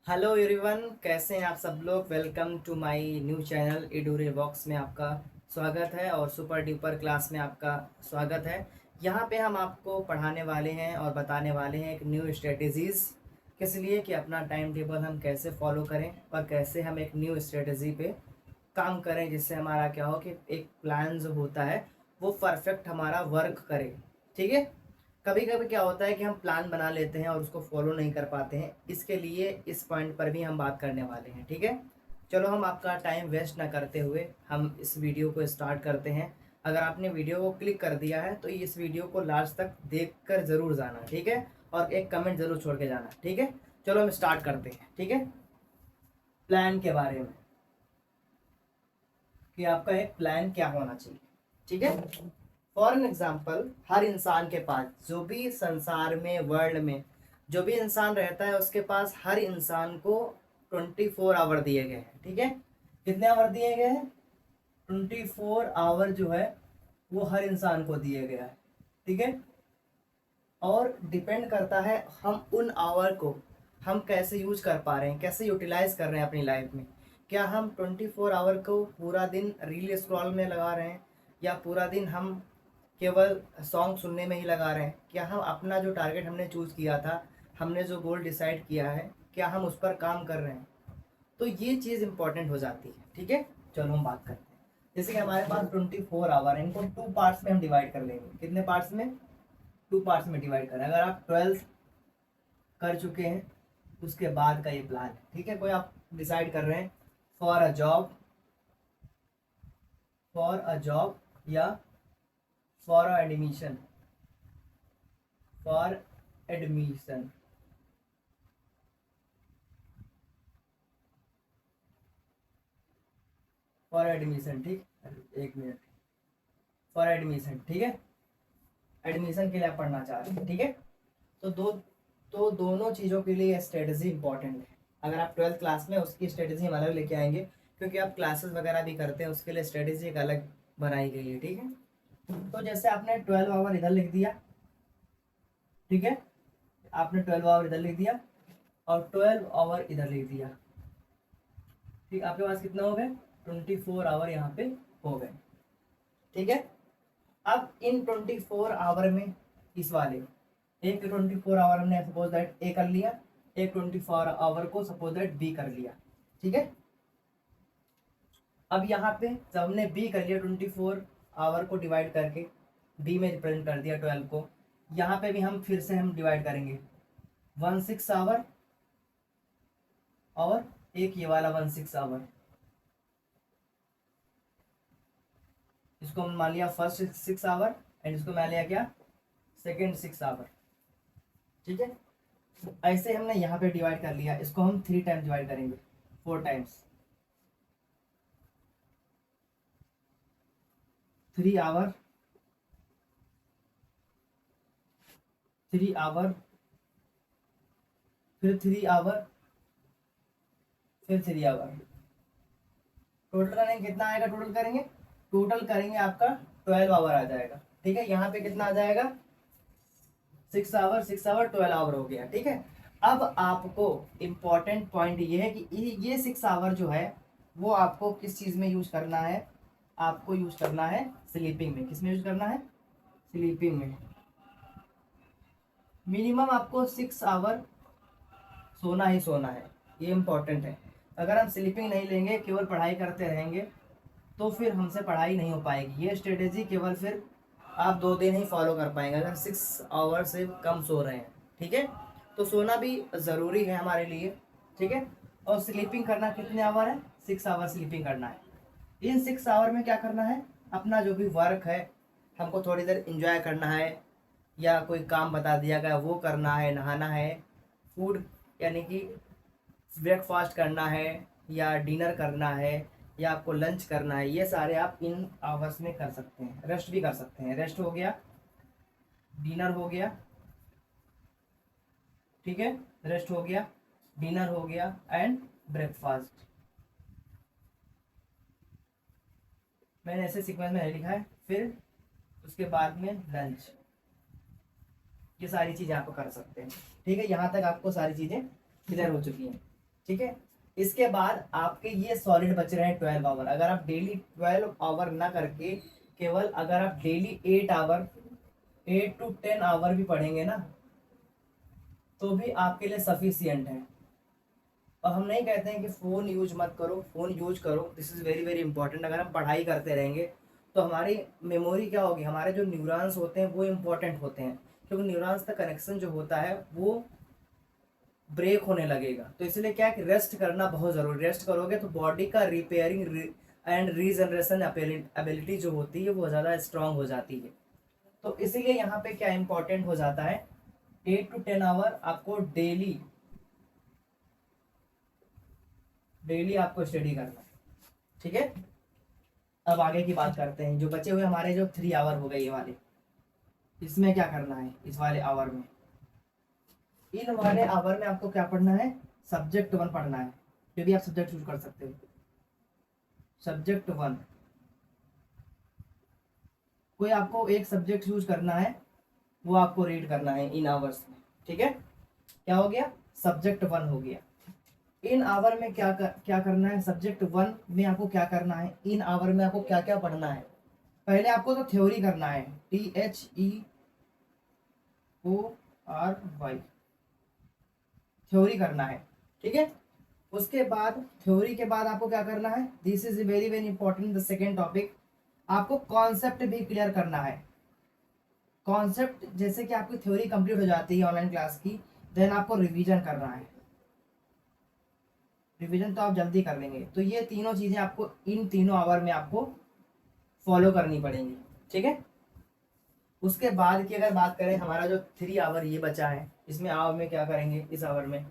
Hello everyone, कैसे हैं आप सब लोग। Welcome to my new channel Edure Vox में आपका स्वागत है और सुपर डुपर क्लास में आपका स्वागत है। यहाँ पे हम आपको पढ़ाने वाले हैं और बताने वाले हैं एक न्यू स्ट्रेटजीज़ किस लिए कि अपना टाइम टेबल हम कैसे फॉलो करें और कैसे हम एक न्यू स्ट्रेटजी पे काम करें, जिससे हमारा क्या हो कि एक प्लान जो होता है वो परफेक्ट हमारा वर्क करे। ठीक है। कभी कभी क्या होता है कि हम प्लान बना लेते हैं और उसको फॉलो नहीं कर पाते हैं। इसके लिए इस पॉइंट पर भी हम बात करने वाले हैं। ठीक है। चलो हम आपका टाइम वेस्ट ना करते हुए हम इस वीडियो को स्टार्ट करते हैं। अगर आपने वीडियो को क्लिक कर दिया है तो इस वीडियो को लास्ट तक देख कर ज़रूर जाना। ठीक है। और एक कमेंट ज़रूर छोड़ के जाना। ठीक है। चलो हम स्टार्ट करते हैं। ठीक है। प्लान के बारे में कि आपका एक प्लान क्या होना चाहिए। ठीक है। फॉर एन एग्जाम्पल, हर इंसान के पास, जो भी संसार में, वर्ल्ड में जो भी इंसान रहता है, उसके पास हर इंसान को 24 आवर दिए गए हैं। ठीक है। कितने आवर दिए गए हैं? 24 आवर जो है वो हर इंसान को दिए गया है। ठीक है। और डिपेंड करता है हम उन आवर को हम कैसे यूज कर पा रहे हैं, कैसे यूटिलाइज कर रहे हैं अपनी लाइफ में। क्या हम 24 आवर को पूरा दिन रील स्क्रॉल में लगा रहे हैं, या पूरा दिन हम केवल सॉन्ग सुनने में ही लगा रहे हैं? क्या हम अपना जो टारगेट हमने चूज़ किया था, हमने जो गोल डिसाइड किया है, क्या हम उस पर काम कर रहे हैं? तो ये चीज़ इंपॉर्टेंट हो जाती है। ठीक है। चलो हम बात करते हैं। जैसे कि हमारे पास 24 आवर है, इनको 2 पार्ट्स में हम डिवाइड कर लेंगे। कितने पार्ट्स में? 2 पार्ट्स में डिवाइड करें। अगर आप 12 कर चुके हैं उसके बाद का ये प्लान है। ठीक है। कोई आप डिसाइड कर रहे हैं फॉर अ जॉब, या for a admission, for admission, for admission. ठीक, एक मिनट। For admission. ठीक है। एडमिशन के लिए आप पढ़ना चाह रहे हैं। ठीक है। तो दोनों चीज़ों के लिए स्ट्रेटजी इंपॉर्टेंट है। अगर आप 12th क्लास में, उसकी स्ट्रेटजी हम अलग लेके आएंगे, क्योंकि आप क्लासेस वगैरह भी करते हैं, उसके लिए स्ट्रेटजी एक अलग बनाई गई है। ठीक है। तो जैसे आपने 12 आवर इधर लिख दिया। ठीक है। आपने 12 आवर इधर लिख दिया और 12 आवर इधर लिख दिया। ठीक, आपके पास कितना हो गए? 24 आवर यहाँ पे हो गए। ठीक है। अब इन 24 आवर में, इस वाले एक 24 आवर हमने सपोज दैट ए कर लिया, एक 24 आवर को सपोज दैट बी कर लिया। ठीक है। अब यहाँ पे जब हमने बी कर लिया, 24 आवर को डिवाइड करके बी में रिप्रेजेंट कर दिया 12 को, यहाँ पे भी हम फिर से हम डिवाइड करेंगे 16 आवर और एक ये वाला 16 आवर। इसको हम मान लिया फर्स्ट 6 आवर एंड इसको मान लिया क्या? Second 6 hour. ठीक है। ऐसे हमने यहाँ पे डिवाइड कर लिया, इसको हम 3 टाइम्स डिवाइड करेंगे, 4 टाइम्स। 3 आवर, 3 आवर, फिर 3 आवर, फिर 3 आवर। टोटल करेंगे कितना आएगा? टोटल करेंगे आपका 12 आवर आ जाएगा। ठीक है। यहाँ पे कितना आ जाएगा? 6 आवर, 6 आवर, 12 आवर हो गया। ठीक है। अब आपको इम्पॉर्टेंट पॉइंट ये है कि ये 6 आवर जो है वो आपको किस चीज़ में यूज करना है? आपको यूज करना है स्लीपिंग में। किस में यूज करना है? स्लीपिंग में। मिनिमम आपको 6 आवर सोना ही सोना है, ये इम्पोर्टेंट है। अगर हम स्लीपिंग नहीं लेंगे, केवल पढ़ाई करते रहेंगे, तो फिर हमसे पढ़ाई नहीं हो पाएगी। ये स्ट्रेटेजी केवल फिर आप 2 दिन ही फॉलो कर पाएंगे, अगर 6 आवर से कम सो रहे हैं। ठीक है। तो सोना भी ज़रूरी है हमारे लिए। ठीक है। और स्लीपिंग करना कितने आवर है? 6 आवर स्लीपिंग करना है। इन 6 आवर में क्या करना है? अपना जो भी वर्क है, हमको थोड़ी देर इंजॉय करना है, या कोई काम बता दिया गया वो करना है, नहाना है, फूड यानी कि ब्रेकफास्ट करना है, या डिनर करना है, या आपको लंच करना है, ये सारे आप इन आवर्स में कर सकते हैं। रेस्ट भी कर सकते हैं। रेस्ट हो गया, डिनर हो गया। ठीक है। रेस्ट हो गया, डिनर हो गया एंड ब्रेकफास्ट। मैंने ऐसे सीक्वेंस में नहीं लिखा है। फिर उसके बाद में लंच। ये सारी चीज़ें आप कर सकते हैं। ठीक है। यहाँ तक आपको सारी चीज़ें क्लियर हो चुकी हैं। ठीक है। इसके बाद आपके ये सॉलिड बच रहे हैं 12 आवर। अगर आप डेली 12 आवर ना करके केवल अगर आप डेली 8 आवर 8 to 10 आवर भी पढ़ेंगे ना तो भी आपके लिए सफिशियंट है। और हम नहीं कहते हैं कि फ़ोन यूज मत करो, फ़ोन यूज करो, this is very very important. अगर हम पढ़ाई करते रहेंगे तो हमारी मेमोरी क्या होगी, हमारे जो न्यूरॉन्स होते हैं वो इम्पोर्टेंट होते हैं, क्योंकि न्यूरॉन्स का कनेक्शन जो होता है वो ब्रेक होने लगेगा। तो इसलिए क्या है कि रेस्ट करना बहुत ज़रूरी। रेस्ट करोगे तो बॉडी का रिपेयरिंग एंड रीजनरेशन एबिलिटी जो होती है वो ज़्यादा स्ट्रांग हो जाती है। तो इसीलिए यहाँ पे क्या इंपॉर्टेंट हो जाता है, 8 to 10 आवर आपको डेली डेली आपको स्टडी करना है। ठीक है। अब आगे की बात करते हैं। जो बचे हुए हमारे जो 3 आवर हो गए ये वाले, इसमें क्या करना है, इस वाले आवर में, इन वाले आवर में आपको क्या पढ़ना है, सब्जेक्ट 1 पढ़ना है। जो भी आप सब्जेक्ट चूज कर सकते हो, सब्जेक्ट 1। कोई आपको एक सब्जेक्ट चूज करना है, वो आपको रीड करना है इन आवर्स में। ठीक है। क्या हो गया, सब्जेक्ट 1 हो गया। इन आवर में क्या करना है, सब्जेक्ट 1 में आपको क्या करना है, इन आवर में आपको क्या क्या पढ़ना है। पहले आपको तो थ्योरी करना है, THEORY, थ्योरी करना है। ठीक है। उसके बाद थ्योरी के बाद आपको क्या करना है, this is very very important, the second topic, आपको कॉन्सेप्ट भी क्लियर करना है। कॉन्सेप्ट जैसे कि आपकी थ्योरी कंप्लीट हो जाती है ऑनलाइन क्लास की, देन आपको रिवीजन करना है। रिवीजन तो आप जल्दी कर लेंगे। तो ये तीनों चीज़ें आपको इन तीनों आवर में आपको फॉलो करनी पड़ेंगी। ठीक है। उसके बाद की अगर बात करें, हमारा जो 3 आवर ये बचा है, इसमें आवर में क्या करेंगे, इस आवर में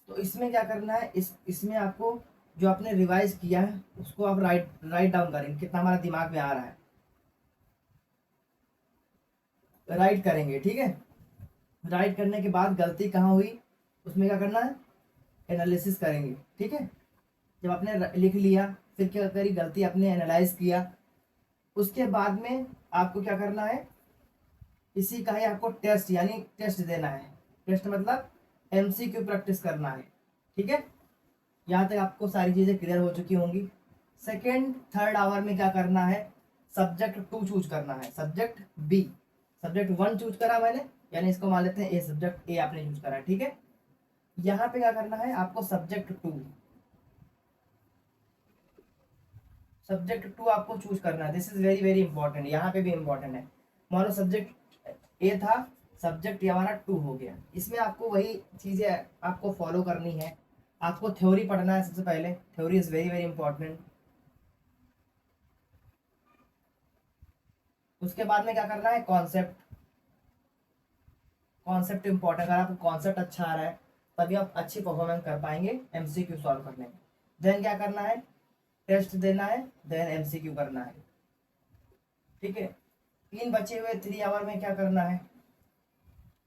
तो इसमें क्या करना है, इसमें आपको जो आपने रिवाइज किया है उसको आप राइट डाउन करेंगे, कितना हमारा दिमाग में आ रहा है, राइट करेंगे। ठीक है। राइट करने के बाद गलती कहाँ हुई उसमें क्या करना है, एनालिसिस करेंगे। ठीक है। जब आपने लिख लिया, फिर क्या करी, गलती आपने एनालाइज किया, उसके बाद में आपको क्या करना है, इसी का ही आपको टेस्ट यानी टेस्ट देना है। टेस्ट मतलब MCQ प्रैक्टिस करना है। ठीक है। यहाँ तक आपको सारी चीज़ें क्लियर हो चुकी होंगी। सेकेंड थर्ड आवर में क्या करना है, सब्जेक्ट 2 चूज करना है, सब्जेक्ट B। सब्जेक्ट 1 चूज करा मैंने, यानी इसको मान लेते हैं ए, सब्जेक्ट A आपने चूज करा। ठीक है। यहाँ पे क्या करना है आपको, सब्जेक्ट 2 आपको चूज करना है। This is very very important, यहाँ पे भी इंपॉर्टेंट है। मान लो सब्जेक्ट A था, सब्जेक्ट ये हमारा 2 हो गया। इसमें आपको वही चीज़ें आपको फॉलो करनी है। आपको थ्योरी पढ़ना है सबसे पहले, theory is very very important. उसके बाद में क्या करना है, कॉन्सेप्ट। कॉन्सेप्ट इंपॉर्टेंट, अगर आपको कॉन्सेप्ट अच्छा आ रहा है तभी आप अच्छी परफॉर्मेंस कर पाएंगे MCQ सॉल्व करने में। देन क्या करना है, टेस्ट देना है, देन MCQ करना है। ठीक है। तीन बचे हुए 3 आवर में क्या करना है,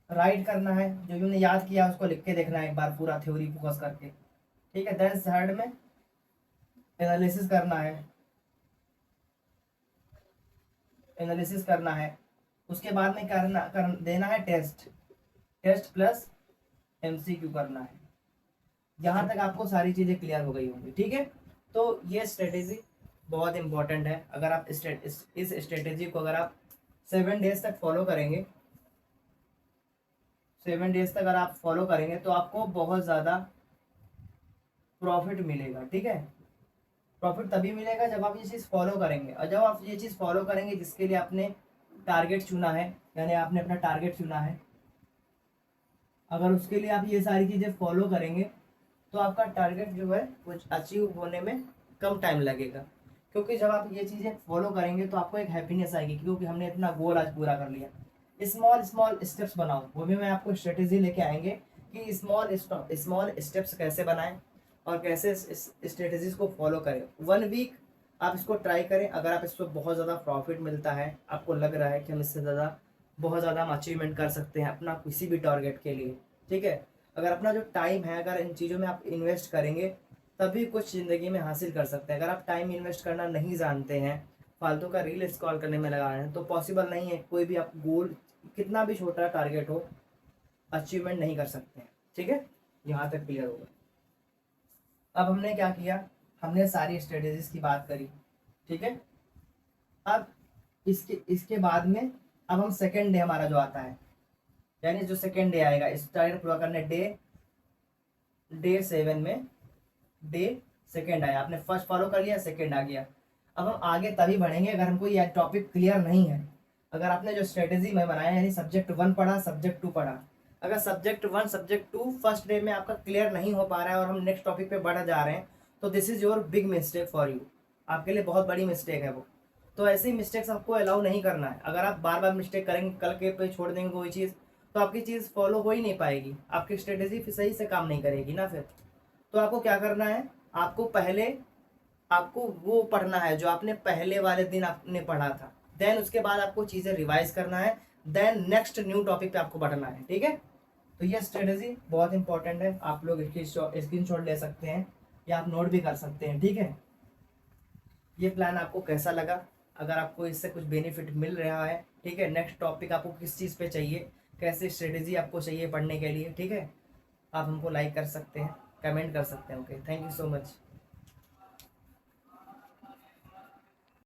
राइट करना है, जो भी हमने याद किया उसको लिख के देखना है एक बार पूरा थ्योरी फोकस करके। ठीक है। देन थर्ड में एनालिसिस करना है, एनालिसिस करना है। उसके बाद में देना है टेस्ट, टेस्ट प्लस MCQ करना है। यहाँ तक आपको सारी चीज़ें क्लियर हो गई होंगी। ठीक है। तो ये स्ट्रेटेजी बहुत इंपॉर्टेंट है। अगर आप इस स्ट्रेटेजी को अगर आप 7 डेज तक फॉलो करेंगे, 7 डेज तक अगर आप फॉलो करेंगे तो आपको बहुत ज़्यादा प्रॉफिट मिलेगा। ठीक है। प्रॉफिट तभी मिलेगा जब आप ये चीज़ फॉलो करेंगे, और जब आप ये चीज़ फॉलो करेंगे जिसके लिए आपने टारगेट चुना है, यानी आपने अपना टारगेट चुना है, अगर उसके लिए आप ये सारी चीज़ें फॉलो करेंगे तो आपका टारगेट जो है वो अचीव होने में कम टाइम लगेगा। क्योंकि जब आप ये चीज़ें फॉलो करेंगे तो आपको एक हैप्पीनेस आएगी, क्योंकि हमने इतना गोल आज पूरा कर लिया। स्मॉल स्मॉल स्टेप्स बनाओ, वो भी मैं आपको स्ट्रेटेजी लेके आएंगे कि स्मॉल स्टेप्स कैसे बनाएं और कैसे स्ट्रेटेजीज को फॉलो करें। 1 वीक आप इसको ट्राई करें। अगर आप इसको बहुत ज़्यादा प्रॉफिट मिलता है, आपको लग रहा है कि हम इससे ज़्यादा बहुत ज़्यादा हम अचीवमेंट कर सकते हैं अपना किसी भी टारगेट के लिए, ठीक है, अगर अपना जो टाइम है अगर इन चीज़ों में आप इन्वेस्ट करेंगे तभी कुछ ज़िंदगी में हासिल कर सकते हैं। अगर आप टाइम इन्वेस्ट करना नहीं जानते हैं, फालतू का रील स्क्रॉल करने में लगा रहे हैं, तो पॉसिबल नहीं है। कोई भी आप गोल कितना भी छोटा टारगेट हो, अचीवमेंट नहीं कर सकते हैं। ठीक है। यहाँ तक क्लियर होगा। अब हमने क्या किया, हमने सारी स्ट्रेटेजीज की बात करी, ठीक है। अब इसके बाद में अब हम सेकेंड डे हमारा जो आता है, यानी जो सेकेंड डे आएगा इस टारगेट पूरा करने, डे 7 में डे सेकेंड आया, आपने फर्स्ट फॉलो कर लिया, सेकेंड आ गया। अब हम आगे तभी बढ़ेंगे अगर हमको ये टॉपिक क्लियर नहीं है। अगर आपने जो स्ट्रेटेजी में बनाया, यानी सब्जेक्ट 1 पढ़ा, सब्जेक्ट 2 पढ़ा, अगर सब्जेक्ट 1 सब्जेक्ट 2 फर्स्ट डे में आपका क्लियर नहीं हो पा रहा है और हम नेक्स्ट टॉपिक पे बढ़ जा रहे हैं, तो this is your big mistake for you, आपके लिए बहुत बड़ी मिस्टेक है वो। तो ऐसी मिस्टेक्स आपको अलाउ नहीं करना है। अगर आप बार बार मिस्टेक करेंगे, कल के पे छोड़ देंगे कोई चीज़, तो आपकी चीज़ फॉलो हो ही नहीं पाएगी, आपकी स्ट्रेटेजी फिर सही से काम नहीं करेगी ना फिर। तो आपको क्या करना है, आपको पहले आपको वो पढ़ना है जो आपने पहले वाले दिन आपने पढ़ा था, देन उसके बाद आपको चीज़ें रिवाइज करना है, देन नेक्स्ट न्यू टॉपिक पे आपको बढ़ना है, ठीक है। तो ये स्ट्रेटेजी बहुत इंपॉर्टेंट है, आप लोग स्क्रीनशॉट ले सकते हैं या आप नोट भी कर सकते हैं, ठीक है। ये प्लान आपको कैसा लगा, अगर आपको इससे कुछ बेनिफिट मिल रहा है, ठीक है, नेक्स्ट टॉपिक आपको किस चीज़ पे चाहिए, कैसे स्ट्रेटेजी आपको चाहिए पढ़ने के लिए, ठीक है, आप हमको लाइक कर सकते हैं, कमेंट कर सकते हैं। Okay, thank you so much.